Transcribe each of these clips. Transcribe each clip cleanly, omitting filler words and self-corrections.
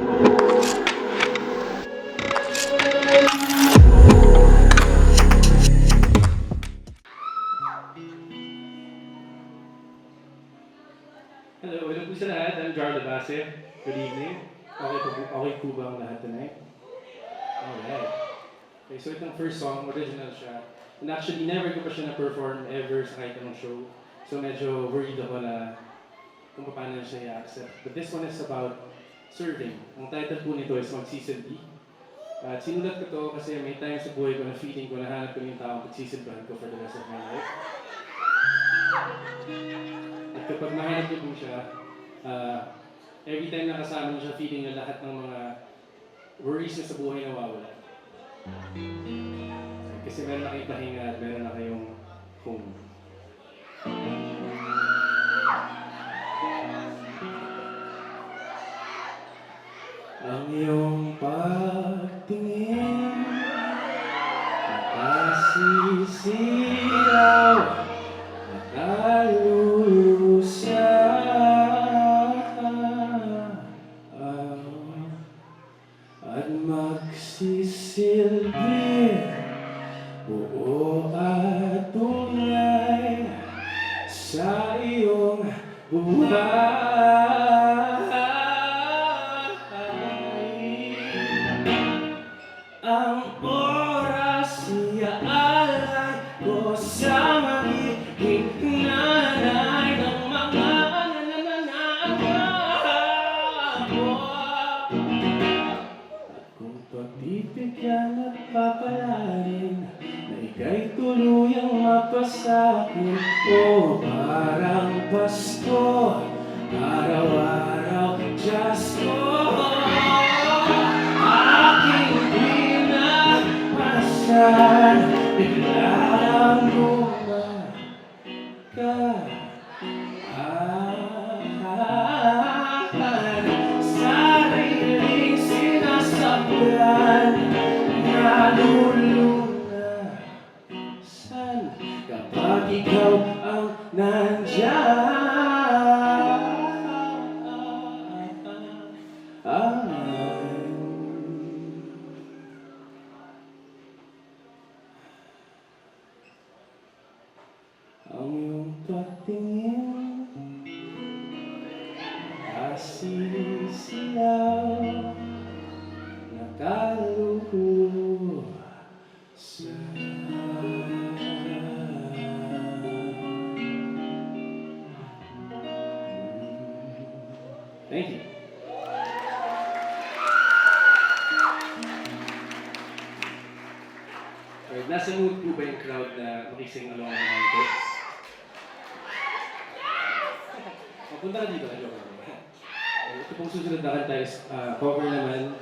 Hello, hello po sa lahat. I'm Jarl Labase. Good evening. Okay po ba ang lahat tonight? Alright. Okay, so itong first song, original siya. And actually, never ko pa siya na-perform ever sa kahit anong show. So medyo worried ako na kung paano siya i-accept. But this one is about serving. Ang title po nito is Magsisilbi. At sinulat ko to kasi may time sa buhay ko na feeling ko nahanap ko yung taong pagsisilbahan ko for the rest of my life. At kapag mahanap ko po siya, every time na kasama niyo siya, feeling na lahat ng mga worries niya sa buhay nawawala. Kasi meron na kayong pahinga at meron na kayong home. Ang iyong pagtingin, nakasisilaw, nakalulusa, at magsisilbi, buo at tunay sa iyong buhay. Ang oras iaalay ko sa magiging nanay ng mga nananangako. At kung pagbibigyan at papalarin na ika'y tuluyang mapasakin, o parang Pasko, araw-araw, Diyos ko. Biglang lumagkahan, sariling sinasaktan, nalulunasan kapag ikaw ang nandyan. Ang iyong patingin, nasisiyaw, nakaluhusa. Thank you. Alright, nasa mood po ba yung crowd na makising along ang ito? Punta ka dito, joke lang. Ito pong susunod na kanta is cover naman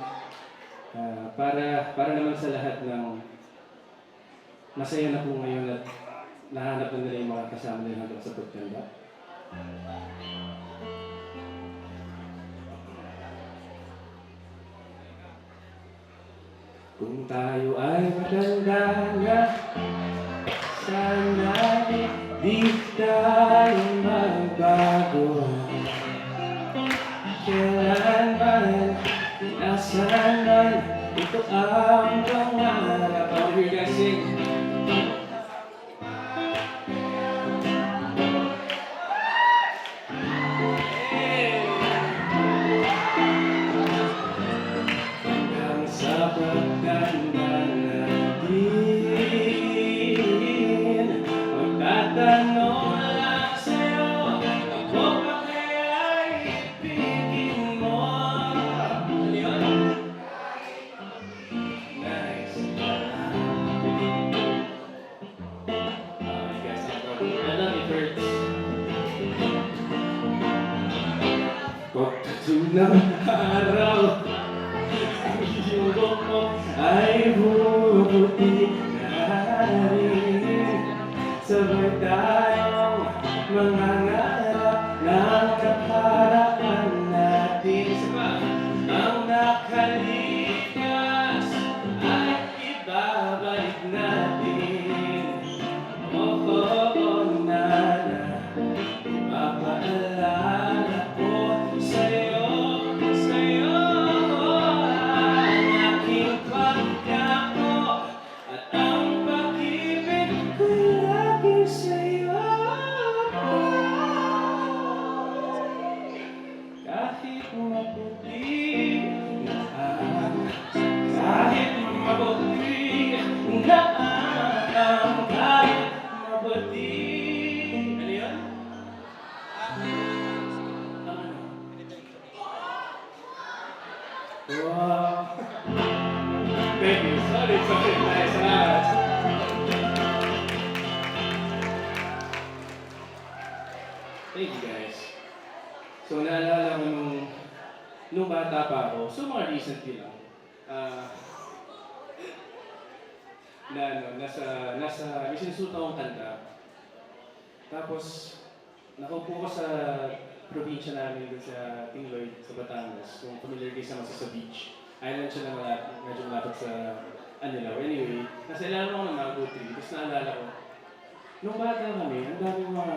para naman sa lahat ng masaya na po ngayon at nahanap na nila yung mga kasama nila hanggang sa pagtanda. Kung tayo ay matanda na, sana'y di tayo magbago. Kailanman, nasaan man, ito ang pangarap. How do you guys sing? Hanggang sa pagtanda natin, magtatanong lang sa'yo, ako pa kaya'y ibigin mo. Ano yun? Nice. You guys have trouble. I love it, hurts. Pagkatunang araw, ang iyong buhok ay bubuti na rin. Sabay tayong mangangarap ng nakaraan natin. Ang nakalipas ay ibabalik natin. Ipapaalala ko sa'yo, sa'yo. Wow! Thank you. Sorry. Nice. Salamat. Thank you guys. So naalala ko nung bata pa ako, so mga recently lang, ah, na ano, may sinusuot akong kanta. Tapos, nakaupo ko sa probinsya namin dun sa Tingloy, sa Batangas. Kung familiar kayo sa sa beach. Island siya na medyo malapit sa Anilao. Anyway, nasa ilalim ako ng mango tree. Tapos naalala ko, nung bata kami, ang daming mga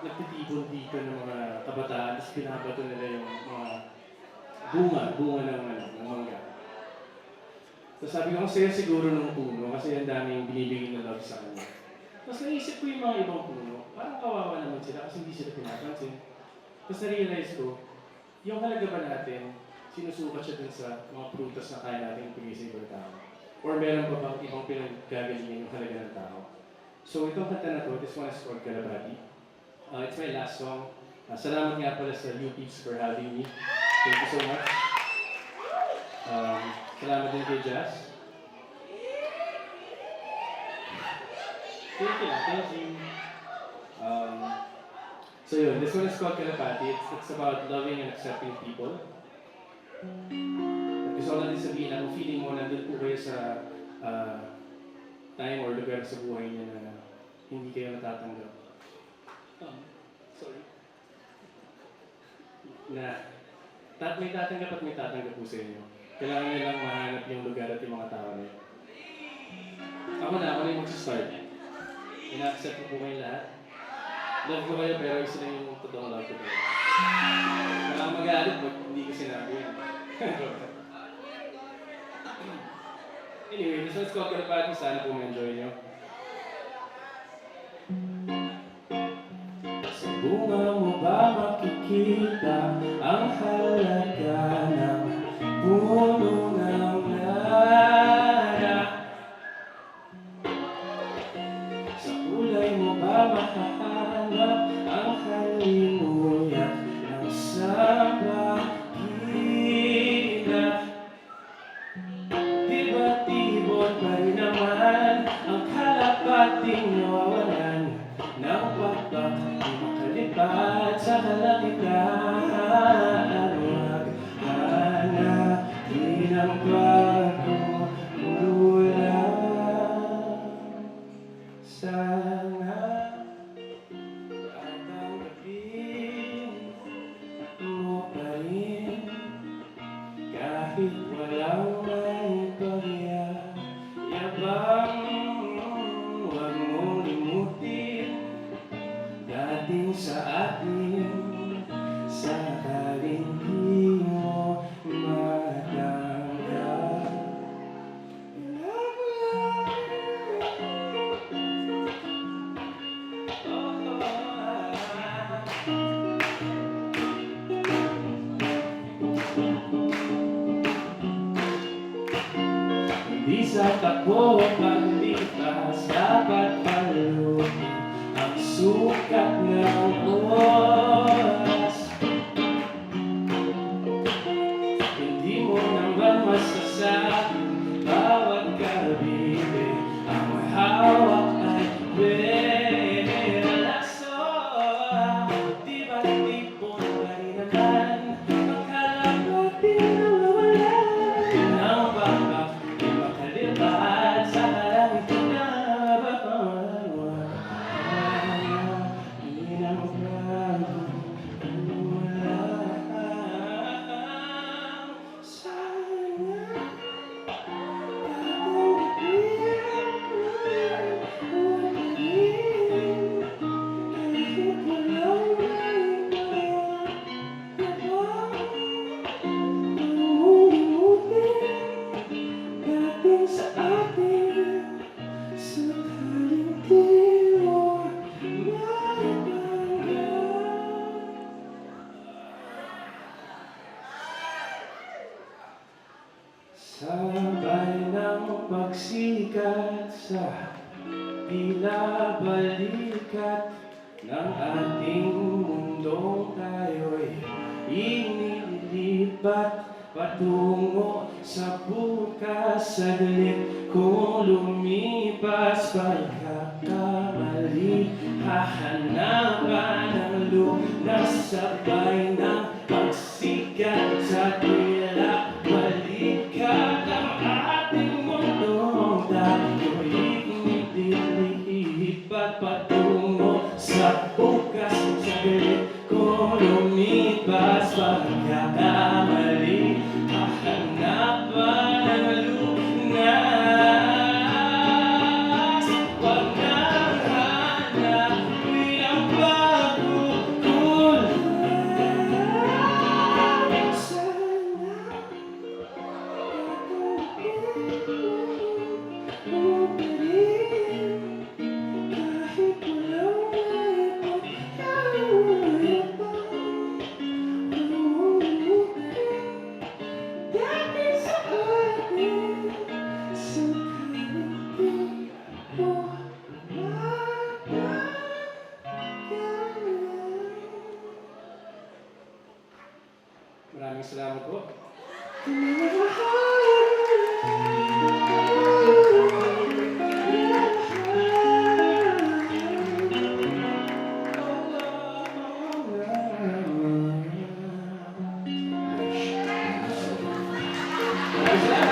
nagtitipon dito ng mga kabataan. Tapos pinabato nila yung mga bunga ng mangga. So sabi ko, ang saya siguro ng puno kasi ang daming binibigay na love sa kanya. Tapos naisip ko yung mga ibang puno, parang kawawa naman sila kasi hindi sila pinapansin. Tapos na-realize ko, yung halaga ba natin, sinusukat siya dun sa mga prutas na kaya natin ipigay sa ibang tao. Or meron pa bang ibang pinaggagalingan yung halaga ng tao. So itong kanta na to, this one is called Kalabati. It's my last song. Salamat nga pala sa New Peeps for having me. Thank you so much. Salamat din kay Jazz. Thank you. So yun, this one is called Kalapati. It's about loving and accepting people. At gusto ko lang din sabihin na kung feeling mo nandun po kayo sa time or lugar sa buhay niya na hindi kayo natatanggap. Sorry. May tatanggap at may tatanggap po sa inyo. Kailangan nyo lang mahanap yung lugar at yung mga tao niyo. Ako na yung mag-start. Ina-accept ko po kayo lahat. Love ko kayo pero isa lang yung totoong love ko kayo. Wala mag-aalit pag hindi ko sinabi yan. Anyway, this one's called Kalapati. Sana po ma-enjoy nyo. Sa bunga mo ba makikita ang halaga ng puno ng nara? Sa kulay mo ba mahahanap ang halimuyak ng sabahina? Diba tibot pa rin naman ang kalapating nawawalan ng pagbak di makalipat sa kalangitan. Maghanapin ang bago ulan. Sana tatanggapin mo pa rin kahit walang may pagyayabang. Huwag mong limutin dating sa atin sakaling di mo matanggap. Hindi sa takbo paglipas dapat paluin ang sukat ng oras. Hindi mo naman masasabi bawat kabibig ang mahawak ay pera. So, di ba tipon pa rin naman ang kalapati nawawalan ng babak di makalipat sa kalangitan na bahawa. Hanapin ang bagong ulan. Sana sa atin sakaling di mo matanggap. Sabay ng pagsikat sa tila balikat ng ating mundong tayo'y inililipat patungo sa bukas. Saglit kong lumipas, pagkakamali hahanapan ng lunas, sabay ng pagsikat sa tila. Balikat ang ating mundong tayo'y inililipat, patungo sa bukas. Saglit kong lumipas, pagkakamali hahanapan ng lunas. Wag nang hanapin ang pagkukulang. Sana mo pa rin, kahit walang may pagkakaulit pa. Dati sa atin, sa kalimutan mo Maraming salamat po. Maraming salamat.